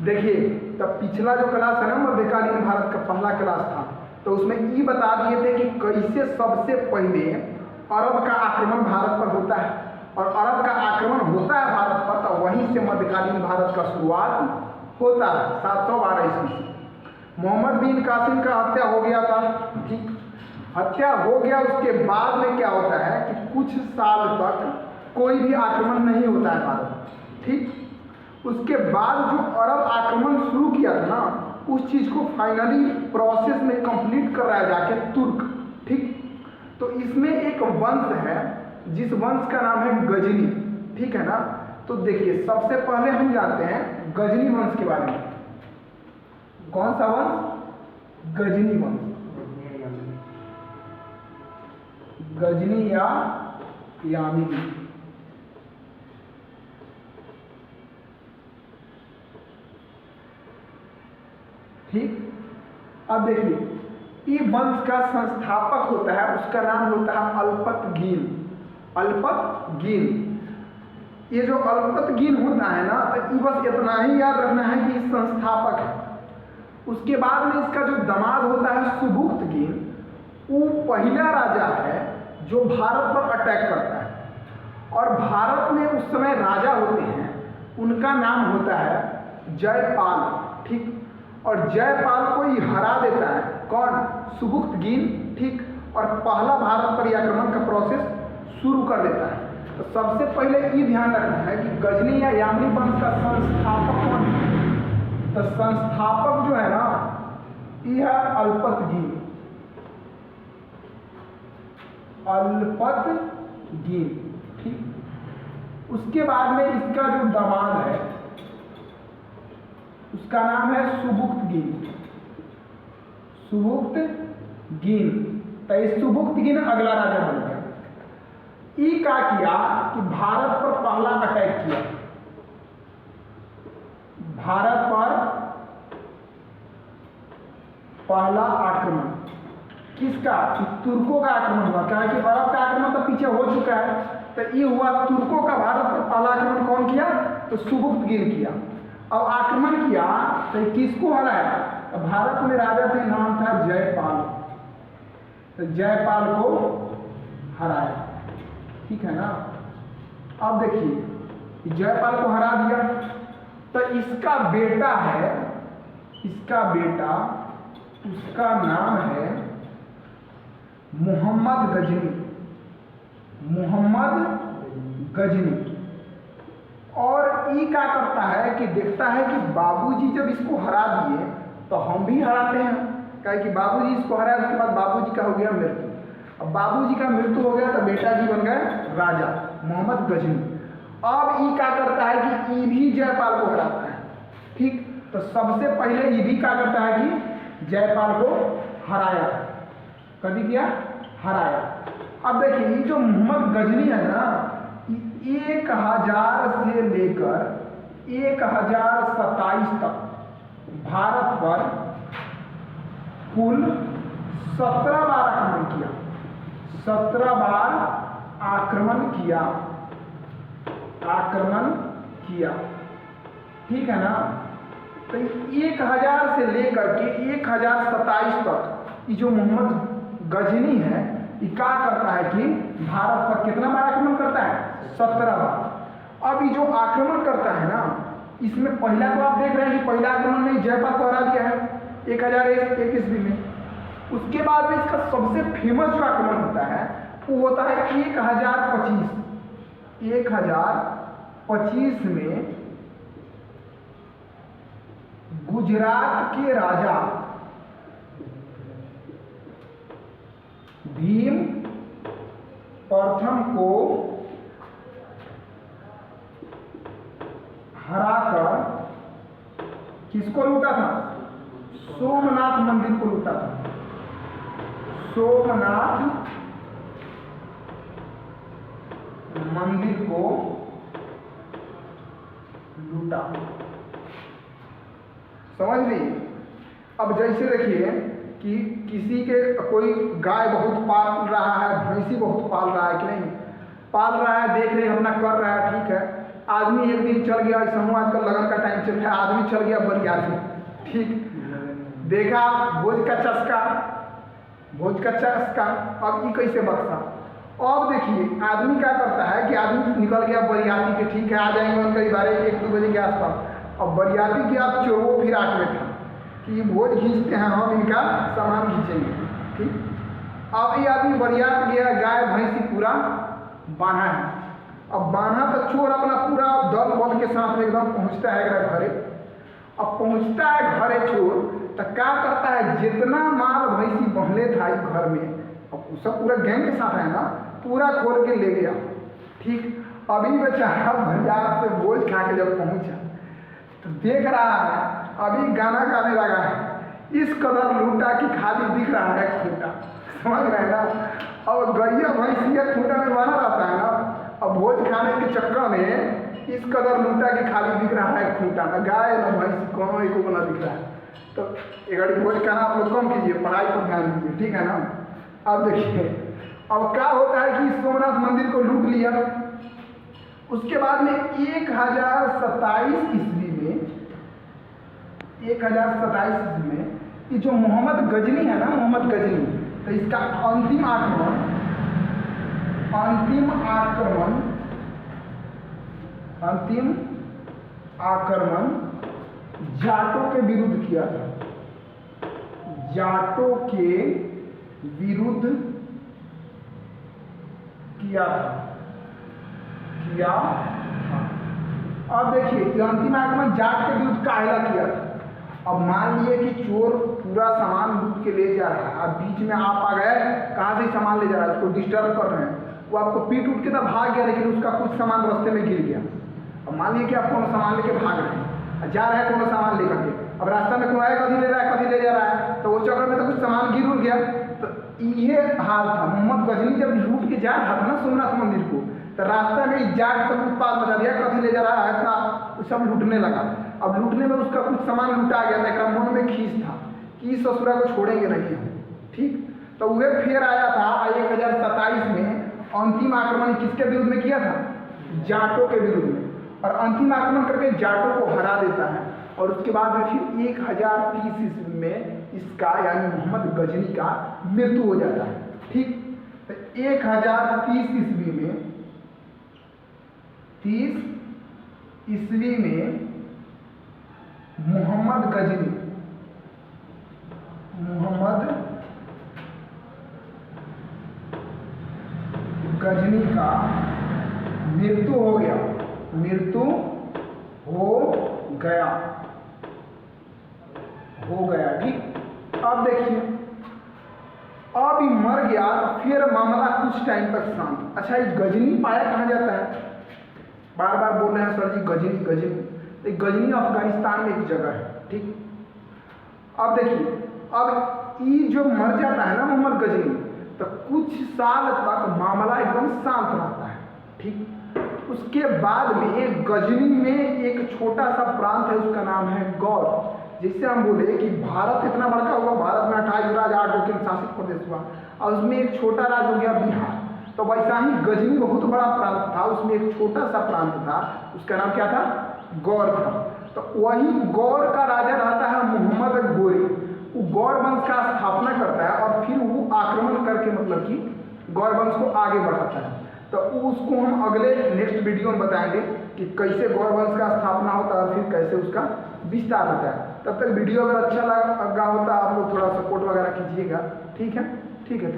देखिए, तब पिछला जो क्लास है ना मध्यकालीन भारत का पहला क्लास था, तो उसमें ये बता दिए थे कि कैसे सबसे पहले अरब का आक्रमण भारत पर होता है, और अरब का आक्रमण होता है भारत पर, तो वहीं से मध्यकालीन भारत का शुरुआत होता है 712 ईस्वी से। मोहम्मद बिन कासिम का हत्या हो गया था, ठीक, हत्या हो गया। उसके बाद में क्या होता है कि कुछ साल तक कोई भी आक्रमण नहीं होता है भारत, ठीक। उसके बाद जो अरब आक्रमण शुरू किया था ना, उस चीज़ को फाइनली प्रोसेस में कंप्लीट कर रहा है जाके तुर्क, ठीक। तो इसमें एक वंश है जिस वंश का नाम है गजनी, ठीक है ना। तो देखिए, सबसे पहले हम जानते हैं गजनी वंश के बारे में। कौन सा वंश? गजनी वंश, गजनी या यामिनी, ठीक। अब देखिए, ये वंश का संस्थापक होता है, उसका नाम होता है अल्पतगीन। अल्पतगीन, ये जो अल्पतगीन होता है ना, तो ये बस इतना ही याद रखना है कि संस्थापक है। उसके बाद में इसका जो दामाद होता है सुबुक्तगीन, वो पहला राजा है जो भारत पर अटैक करता है, और भारत में उस समय राजा होते हैं, उनका नाम होता है जयपाल, ठीक। और जयपाल को ही हरा देता है कौन? सुबुक्तगीन, ठीक। और पहला भारत पर आक्रमण का प्रोसेस शुरू कर देता है। तो सबसे पहले ये ध्यान रखना है कि गजनी या यामिनी वंश का संस्थापक कौन है? तो संस्थापक जो है ना, यह है अल्पतगीन। अल्पतगीन, ठीक। उसके बाद में इसका जो दामाद है उसका नाम है सुबुक्तगीन। सुबुक्तगीन, तो इस सुबुक्तगीन अगला राजा बन गया। ई क्या किया कि भारत पर पहला अटैक किया, भारत पर पहला आक्रमण किसका? तुर्कों का आक्रमण हुआ। क्या है कि अरब का आक्रमण तो पीछे हो चुका है, तो ये हुआ तुर्कों का भारत पर पहला आक्रमण कौन किया? तो सुबुक्तगीन किया। अब आक्रमण किया तो किसको हराया? तो भारत में राजा थे, नाम था जयपाल, तो जयपाल को हराया, ठीक है ना। अब देखिए, जयपाल को हरा दिया, तो इसका बेटा है, इसका बेटा, उसका नाम है मोहम्मद गजनी। मोहम्मद गजनी। और ये क्या करता है कि देखता है कि बाबूजी जब इसको हरा दिए तो हम भी हराते हैं, क्या कि बाबूजी इसको हराया, उसके बाद बाबूजी का हो गया मृत्यु। अब बाबूजी का मृत्यु हो गया तो बेटा जी बन गए राजा मोहम्मद गजनी। अब ये क्या करता है कि ये भी जयपाल को हराता है, ठीक। तो सबसे पहले ये भी क्या करता है कि जयपाल को हराया, कभी किया? हराया। अब देखिए, ये जो मोहम्मद गजनी है ना, 1000 से लेकर 1027 तक भारत पर कुल 17 बार आक्रमण किया। 17 बार आक्रमण किया, ठीक है ना। तो 1000 से लेकर के 1027 तक ये जो मोहम्मद गजनी है, ये क्या करता है कि भारत पर कितना बार आक्रमण करता है? 17 बार। अब ये जो आक्रमण करता है ना, इसमें पहला तो आप देख रहे हैं कि पहला आक्रमण में जयपाल को हरा दिया है 1001 ईस्वी में। उसके बाद में इसका सबसे फेमस जो आक्रमण होता है वो होता है 1025। 1025 में गुजरात के राजा भीम प्रथम को हराकर किसको लूटा था? सोमनाथ मंदिर को लूटा था। सोमनाथ मंदिर को लूटा, समझ लीजिए। अब जैसे देखिए कि किसी के कोई गाय बहुत पाल रहा है, भैंसी बहुत पाल रहा है कि नहीं पाल रहा है, देख रहे अपना कर रहा है, ठीक है। आदमी एक दिन चल गया, समूह आजकल लगन का टाइम चल रहा है, आदमी चल गया बरियाती, ठीक, देखा भोज का चस्का, अब ये कैसे बक्सा। अब देखिए आदमी क्या करता है कि आदमी निकल गया बरियाती के, ठीक है आ जाएंगे उनके 1-2 बजे के आसपास। अब बरियाती की आप चोर फिर आठ में था कि भोज खींचते हैं, हम इनका सामान खींचेंगे, ठीक। अब ये आदमी बरियात गया, गाय भैंसी पूरा बांधा है। अब बांधा तो चोर अपना पूरा दल बल के साथ में एकदम पहुंचता है घरे। अब पहुंचता है घरे चोर, तो क्या करता है, जितना माल भैंसी बहले था इस घर में, अब सब पूरा गैंग के साथ है ना, पूरा खोल के ले गया, ठीक। अभी बेचारा बाजार से भोज खा के जब पहुंचा तो देख रहा है, अभी गाना गाने लगा है, इस कदर लूटा कि खाली दिख रहा है खूंटा, समझ रहे ना। अब गैया भैंसिया खूंटा में बना रहता है ना, अब भोज खाने के चक्कर में इस कदर लूटा कि खाली दिख रहा है खूंटा, ना गाय ना भैंसी कोनो एक को ना दिख रहा है। तो एक घड़ी भोज खाना आप लोग कम कीजिए, पढ़ाई पर ध्यान दीजिए, ठीक है ना। अब देखिए अब क्या होता है कि सोमनाथ मंदिर को लूट लिया। उसके बाद में 1027 ईस्वी में ये जो मोहम्मद गजनी है ना, मोहम्मद गजनी, तो इसका अंतिम आक्रमण जाटों के विरुद्ध किया था, जाटों के विरुद्ध किया था। अब देखिए अंतिम आक्रमण जाट के विरुद्ध काहेला किया था। अब मान लिए कि चोर पूरा सामान लूट के ले जा रहा है, अब बीच में आप आ गए, कहाँ से सामान ले जा रहा है, उसको डिस्टर्ब कर रहे हैं, वो आपको पीट उठ के तो भाग गया, लेकिन उसका कुछ सामान रास्ते में गिर गया। अब मान लीजिए कि आप कोनो सामान लेके भाग रहे हैं, जा रहे हैं कोनो सामान लेकर के, अब रास्ता में कोई कभी ले रहा है कभी ले जा रहा है, तो वो चक्कर में तो कुछ सामान गिर उड़ गया। तो ये हाल था, मोहम्मद गजनी जब लूट के जा रहा था ना सोमनाथ मंदिर को, तो रास्ते में जाट सब उत्पाद मचा दिया, कभी ले जा रहा है इतना, सब लूटने लगा। अब लूटने में उसका कुछ सामान लूटा गया था, एक मन में खींच था कि ससुरा को छोड़ेंगे नहीं हम, ठीक। तो वह फिर आया था 1027 में, अंतिम आक्रमण किसके विरुद्ध में किया था, जाटों के विरुद्ध में, और अंतिम आक्रमण करके जाटों को हरा देता है। और उसके बाद में फिर 1030 ईस्वी में इसका यानी मोहम्मद गजनी का मृत्यु हो जाता है, ठीक। तो 1030 ईस्वी में मोहम्मद गजनी का मृत्यु हो गया, ठीक। अब देखिए अब ये मर गया तो फिर मामला कुछ टाइम तक शांत। अच्छा ये गजनी पाया कहाँ जाता है, बार बार बोल रहे हैं सर जी गजनी, गजनी अफगानिस्तान में एक जगह है, ठीक। अब देखिए अब ये जो मर जाता है ना मोहम्मद गजनी, तो कुछ साल तक मामला एकदम शांत रहता है, ठीक। उसके बाद में गजनी में एक छोटा सा प्रांत है, उसका नाम है गौर। जिससे हम बोले कि भारत इतना बड़का हुआ, भारत में 28 राज्य 8 केंद्र शासित प्रदेश हुआ, और उसमें एक छोटा राज्य हो गया बिहार। तो वैसा ही गजनी बहुत बड़ा प्रांत था, उसमें एक छोटा सा प्रांत था, उसका नाम क्या था, गौर था। तो वही गौर का राजा रहता है मोहम्मद गोरी, वो गौर वंश का स्थापना करता है, और फिर वो आक्रमण करके मतलब कि गौर वंश को आगे बढ़ाता है। तो उसको हम अगले नेक्स्ट वीडियो में बताएंगे कि कैसे गौर वंश का स्थापना होता है और फिर कैसे उसका विस्तार होता है। तब तक वीडियो अगर अच्छा लगा होता आप लोग थोड़ा सपोर्ट वगैरह कीजिएगा, ठीक है, थैंक यू।